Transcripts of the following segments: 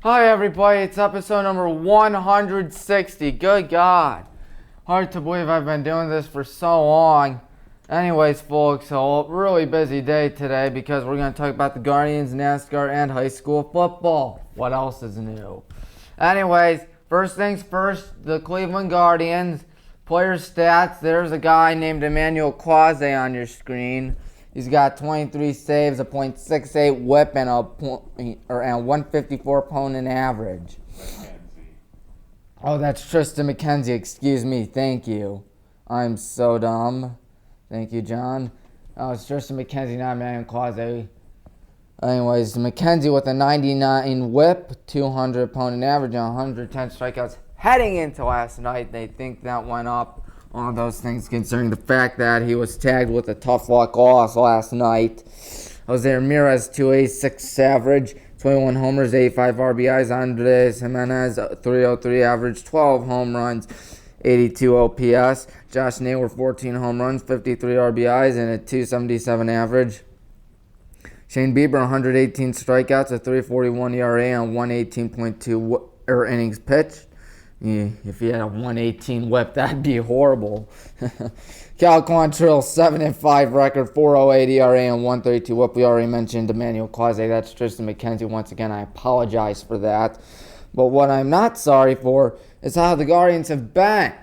Hi everybody, it's episode number 160. Good God. Hard to believe I've been doing this for so long. Anyways, folks, a really busy day today because we're going to talk about the Guardians, NASCAR, and high school football. What else is new? Anyways, first things first, the Cleveland Guardians. Player stats, there's a guy named Emmanuel Quase on your screen. He's got 23 saves, a .68 whip, and a 154 opponent average. Oh, that's Tristan McKenzie. Excuse me. Thank you. I'm so dumb. Thank you, John. Oh, it's Tristan McKenzie, not Emmanuel Quase. Anyways, McKenzie with a 99 whip, 200 opponent average, and 110 strikeouts. Heading into last night, they think that went up. All those things concerning the fact that he was tagged with a tough luck loss last night. Jose Ramirez, 286 average, 21 homers, 85 RBIs. Andres Jimenez, 303 average, 12 home runs, 82 OPS. Josh Naylor, 14 home runs, 53 RBIs, and a 277 average. Shane Bieber, 118 strikeouts, a 3.41 ERA, and 118.2 innings pitched. Yeah, if he had a 118 whip, that'd be horrible. Cal Quantrill, 7-5 record, 4.08 ERA, and 132 whip. We already mentioned Emmanuel Quase. That's Tristan McKenzie. Once again, I apologize for that. But what I'm not sorry for is how the Guardians have been.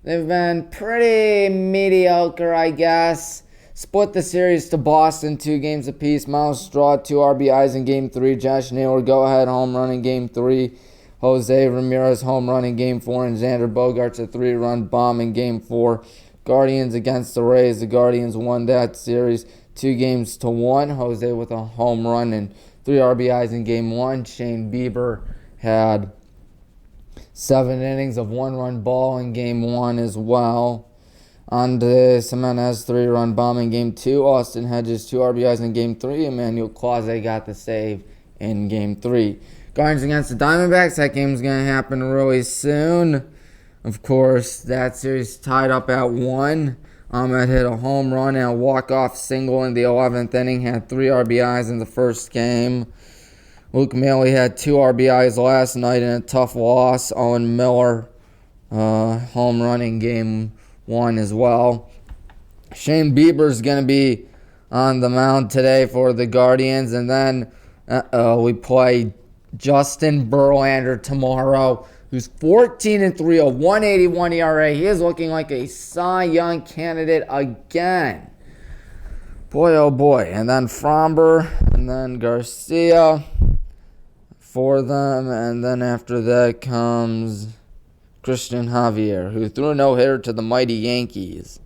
They've been pretty mediocre, I guess. Split the series to Boston, 2 games apiece. Miles Straw, 2 RBIs in Game 3. Josh Naylor, go-ahead home run in Game 3. Jose Ramirez home run in Game 4, and Xander Bogaerts a 3-run bomb in Game 4. Guardians against the Rays. The Guardians won that series 2-1. Jose with a home run and 3 RBIs in Game 1. Shane Bieber had 7 innings of 1-run ball in Game 1 as well. Andres Jimenez 3-run bomb in Game 2. Austin Hedges 2 RBIs in Game 3. Emmanuel Quase got the save in Game 3. Guardians against the Diamondbacks, that game's going to happen really soon. Of course, that series tied up at 1. Ahmed hit a home run and a walk-off single in the 11th inning, had 3 RBIs in the first game. Luke Maley had 2 RBIs last night in a tough loss. Owen Miller, home run in Game 1 as well. Shane Bieber's going to be on the mound today for the Guardians, and then we play Justin Verlander tomorrow, who's 14-3, a 181 ERA. He is looking like a Cy Young candidate again. Boy, oh boy. And then Fromber, and then Garcia for them. And then after that comes Christian Javier, who threw a no-hitter to the mighty Yankees.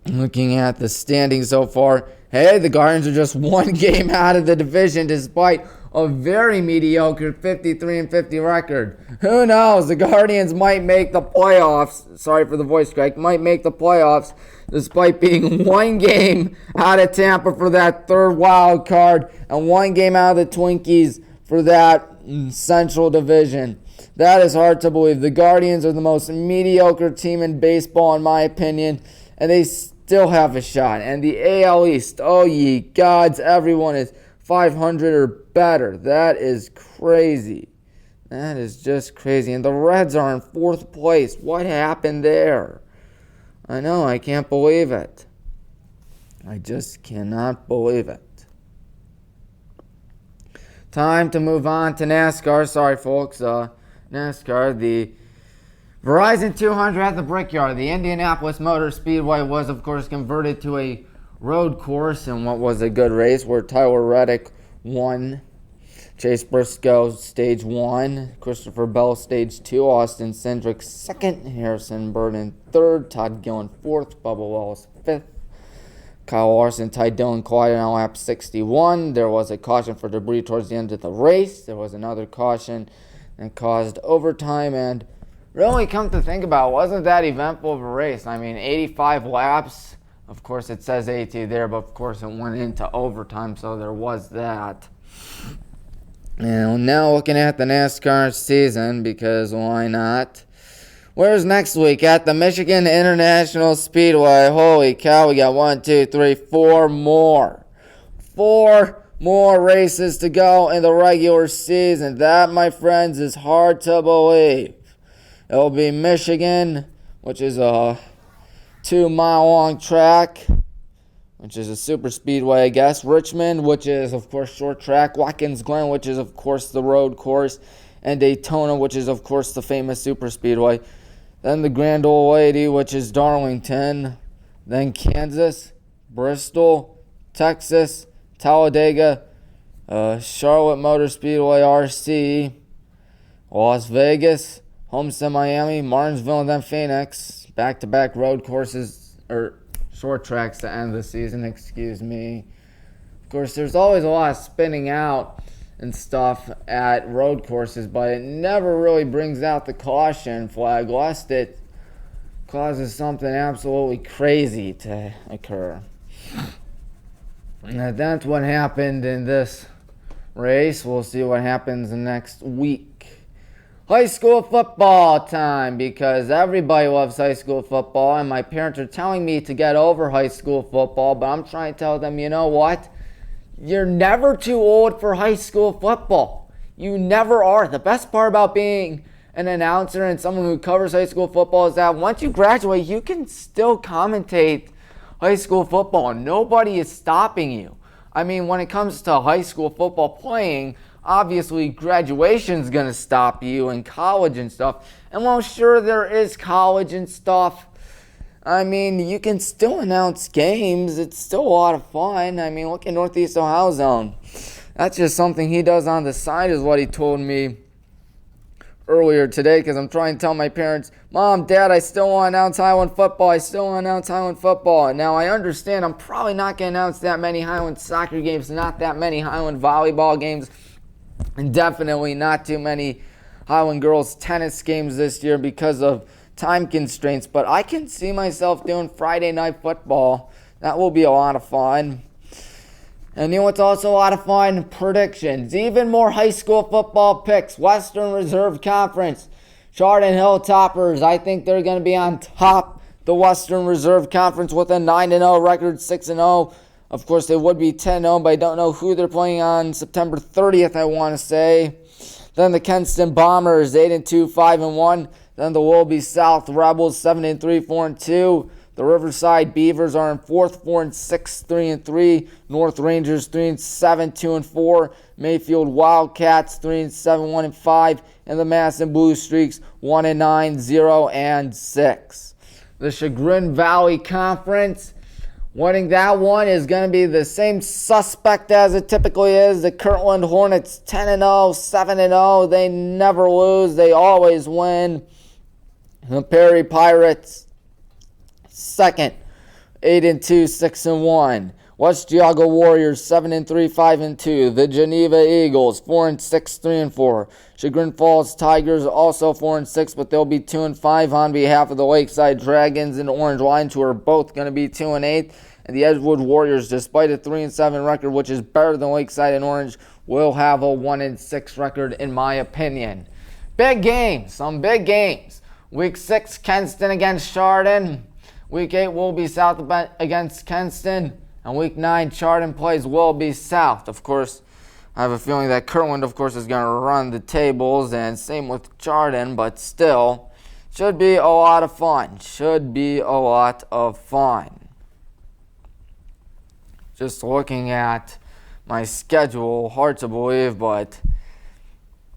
Looking at the standings so far, hey, the Guardians are just 1 game out of the division despite a very mediocre 53-50 record. Who knows? The Guardians might make the playoffs. Sorry for the voice crack. Might make the playoffs despite being 1 game out of Tampa for that 3rd wild card and 1 game out of the Twinkies for that Central Division. That is hard to believe. The Guardians are the most mediocre team in baseball, in my opinion, and they still have a shot. And the AL East, oh ye gods, everyone is 500 or better. That is crazy. That is just crazy. And the Reds are in 4th place. What happened there? I know, I can't believe it. I just cannot believe it. Time to move on to NASCAR. Sorry, folks. NASCAR, the Verizon 200 at the Brickyard. The Indianapolis Motor Speedway was, of course, converted to a road course in what was a good race where Tyler Reddick won. Chase Briscoe stage 1, Christopher Bell stage 2, Austin Cindric 2nd, Harrison Burton 3rd, Todd Gillen 4th, Bubba Wallace 5th. Kyle Larson tied Dylan Clyde on lap 61. There was a caution for debris towards the end of the race. There was another caution that caused overtime, and really, come to think about it, wasn't that eventful of a race. I mean, 85 laps. Of course, it says 80 there, but of course it went into overtime, so there was that. And now looking at the NASCAR season, because why not? Where's next week? At the Michigan International Speedway. Holy cow, we got 4 more. 4 more races to go in the regular season. That, my friends, is hard to believe. It'll be Michigan, which is a 2-mile-long track, which is a super speedway, I guess. Richmond, which is, of course, short track. Watkins Glen, which is, of course, the road course. And Daytona, which is, of course, the famous super speedway. Then the Grand Ole Lady, which is Darlington. Then Kansas, Bristol, Texas, Talladega, Charlotte Motor Speedway, RC, Las Vegas, Homestead, Miami, Martinsville, and then Phoenix. Back-to-back road courses, or short tracks to end the season, excuse me. Of course, there's always a lot of spinning out and stuff at road courses, but it never really brings out the caution flag, lest it causes something absolutely crazy to occur. And that's what happened in this race. We'll see what happens next week. High school football time, because everybody loves high school football, and my parents are telling me to get over high school football, but I'm trying to tell them, you know what? You're never too old for high school football. You never are. The best part about being an announcer and someone who covers high school football is that once you graduate, you can still commentate high school football. Nobody is stopping you. I mean, when it comes to high school football playing, obviously graduation's going to stop you, and college and stuff. And while sure there is college and stuff, I mean, you can still announce games. It's still a lot of fun. I mean, look at Northeast Ohio Zone. That's just something he does on the side, is what he told me earlier today, because I'm trying to tell my parents, Mom, Dad, I still want to announce Highland football. I still want to announce Highland football. And now I understand I'm probably not going to announce that many Highland soccer games, not that many Highland volleyball games, and definitely not too many Highland girls tennis games this year because of time constraints, but I can see myself doing Friday night football. That will be a lot of fun. And you know what's also a lot of fun? Predictions. Even more high school football picks. Western Reserve Conference. Chardon Hill Toppers. I think they're going to be on top the Western Reserve Conference with a 9-0 record, 6-0. Of course, they would be 10-0, but I don't know who they're playing on September 30th, I want to say. Then the Kenston Bombers, 8-2, 5-1. Then the Willoughby South Rebels, 7-3, 4-2. The Riverside Beavers are in 4th, 4-6, 3-3. North Rangers, 3-7, 2-4. Mayfield Wildcats, 3-7, 1-5. And the Masson Blue Streaks, 1-9, 0-6. The Chagrin Valley Conference, winning that one is going to be the same suspect as it typically is. The Kirtland Hornets, 10-0, 7-0. They never lose. They always win. The Perry Pirates, second, 8-2, 6-1. West Geauga Warriors, 7-3, 5-2. The Geneva Eagles, 4-6, 3-4. Chagrin Falls Tigers, also 4-6, but they'll be 2-5 on behalf of the Lakeside Dragons and Orange Lions, who are both going to be 2-8. And the Edgewood Warriors, despite a 3-7 record, which is better than Lakeside and Orange, will have a 1-6 record, in my opinion. Big games, some big games. Week 6, Kenston against Chardon. Week 8, Willoughby South against Kenston. And Week 9, Chardon plays Willoughby South. Of course, I have a feeling that Kirtland, of course, is going to run the tables, and same with Chardon, but still, should be a lot of fun. Should be a lot of fun. Just looking at my schedule, hard to believe, but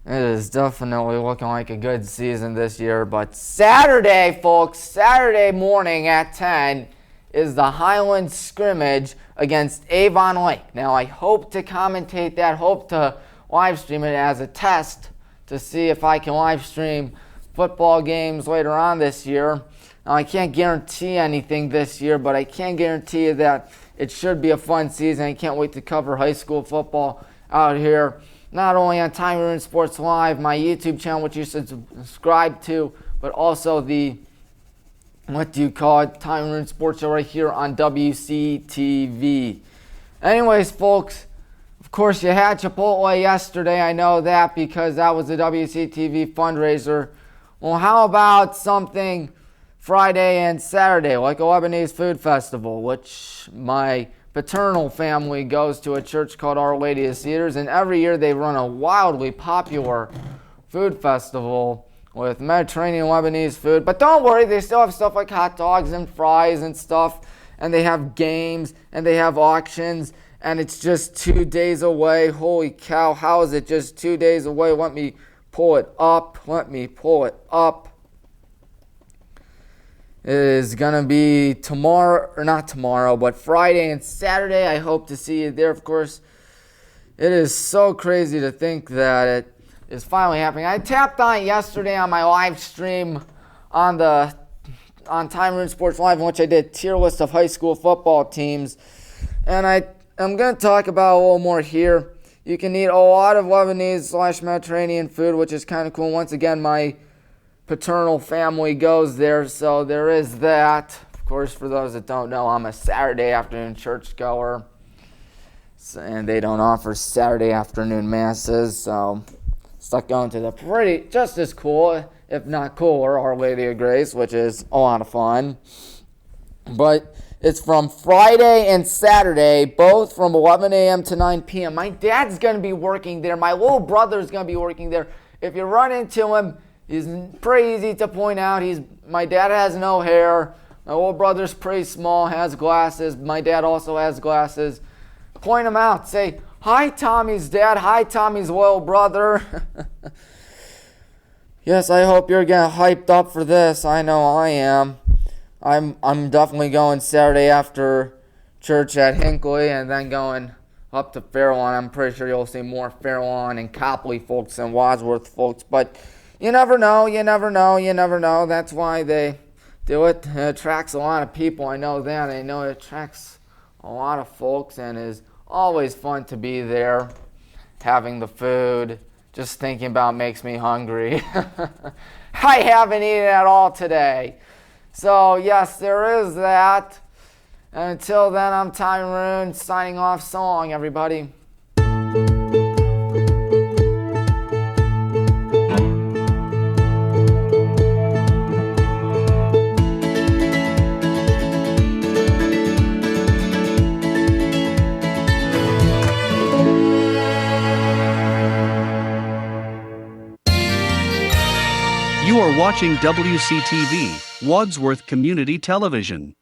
it is definitely looking like a good season this year. But Saturday, folks, Saturday morning at 10 is the Highland scrimmage against Avon Lake. Now, I hope to commentate that, hope to live stream it as a test to see if I can live stream football games later on this year. Now, I can't guarantee anything this year, but I can guarantee you that it should be a fun season. I can't wait to cover high school football out here, not only on Tommy Maroon Sports Live, my YouTube channel, which you should subscribe to, but also the, Tommy Maroon Sports Show right here on WCTV. Anyways, folks, of course, you had Chipotle yesterday. I know that because that was the WCTV fundraiser. Well, how about something Friday and Saturday, like a Lebanese food festival, which my paternal family goes to a church called Our Lady of Cedars, and every year they run a wildly popular food festival with Mediterranean Lebanese food. But don't worry, they still have stuff like hot dogs and fries and stuff, and they have games and they have auctions, and it's just 2 days away. Holy cow, how is it just 2 days away? Let me pull it up. It is going to be tomorrow, or not tomorrow, but Friday and Saturday. I hope to see you there, of course. It is so crazy to think that it is finally happening. I tapped on it yesterday on my live stream on Tommy Maroon Sports Live, in which I did tier list of high school football teams. And I'm going to talk about a little more here. You can eat a lot of Lebanese/Mediterranean food, which is kind of cool. Once again, my paternal family goes there, so there is that. Of course, for those that don't know, I'm a Saturday afternoon churchgoer, and they don't offer Saturday afternoon masses, so stuck going to the just as cool, if not cooler, Our Lady of Grace, which is a lot of fun. But it's from Friday and Saturday, both from 11 a.m. to 9 p.m. My dad's going to be working there. My little brother's going to be working there. If you run into him, he's pretty easy to point out. My dad has no hair. My little brother's pretty small, has glasses. My dad also has glasses. Point him out. Say, "Hi, Tommy's dad. Hi, Tommy's little brother." Yes, I hope you're getting hyped up for this. I know I am. I'm definitely going Saturday after church at Hinckley and then going up to Fairlawn. I'm pretty sure you'll see more Fairlawn and Copley folks than Wadsworth folks, but you never know. That's why they do it. It attracts a lot of people. I know that. I know it attracts a lot of folks and is always fun to be there, having the food. Just thinking about makes me hungry. I haven't eaten at all today. So, yes, there is that. And until then, I'm Tommy Maroon signing off. So long, everybody. You are watching WCTV, Wadsworth Community Television.